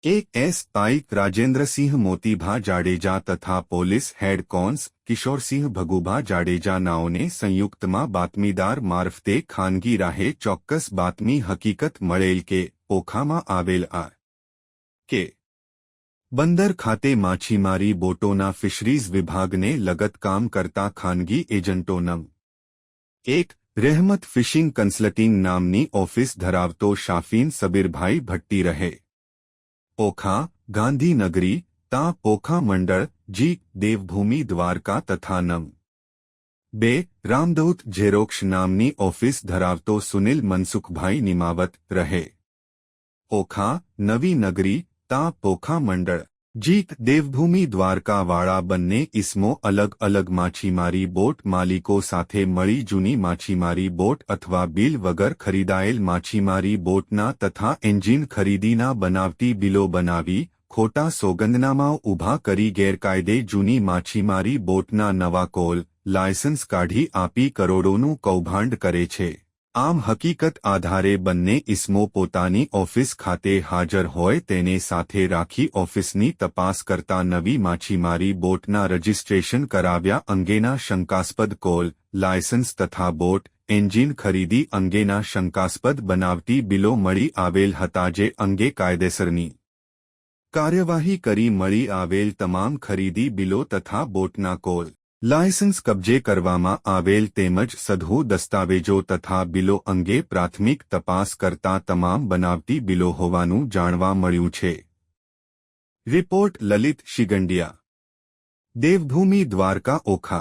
ASI Rajendra Singh मोतीभा Jadeja तथा police head cons Kishore Singh भगुभा Jadeja नाओने संयुक्त में बातमीदार मार्फते खानगी राहे चौक्कस बातमी हकीकत मळेल के ओखा में आवेल के बंदर खाते माछीमारी बोटोना फिशरीज विभाग ने लगत काम करता खानगी एजंटो नम एक रहमत फिशिंग कंसल्टिंग नामनी ऑफिस धरावतो शाफीन सबीरभाई भट्टी रहे ओखा गांधीनगरी ता ओखा मंडल जी देवभूमि द्वारका तथा नम बे रामदूत झेरोक्ष नामनी ऑफिस धरावतो सुनील मनसुखभाई निमावत रहे ओखा नवी नगरी ता ओखा मंडल जी देवभूमि द्वारका वाला बन्ने इसमो अलग अलग माछीमारी बोट मालिको साथे मળી जूनी माछीमारी बोट अथवा बिल वगर खरीदायेल माछीमारी बोटना तथा एंजीन खरीदीना बनावटी बिलो बनावी खोटा सोगंदनामाओ उभा करी गैरकायदे जूनी माछीमारी बोटना नवा कोल लायसन्स काढी आपी करोड़ोનું કૌભાંડ કરે છે। આમ હકીકત આધારે બંને ઇસમો પોતાની ઓફિસ ખાતે હાજર હોય તેને સાથે રાખી ઓફિસની તપાસ કરતા નવી માછીમારી બોટના રજીસ્ટ્રેશન કરાવ્યા અંગેના શંકાસ્પદ કોલ લાયસન્સ તથા બોટ એન્જિન ખરીદી અંગેના શંકાસ્પદ બનાવટી બિલો મળી આવેલ હતા જે અંગે કાયદેસરની કાર્યવાહી કરી મળી આવેલ તમામ ખરીદી બિલો તથા બોટના કોલ લાયસન્સ કબજે કરવામાં આવેલ તેમજ સધુ દસ્તાવેજો તથા બિલો અંગે પ્રાથમિક તપાસ કરતા તમામ બનાવટી બિલો હોવાનું જાણવા મળ્યું છે। રિપોર્ટ લલિત શિગંડિયા, દેવભૂમિ દ્વારકા ઓખા।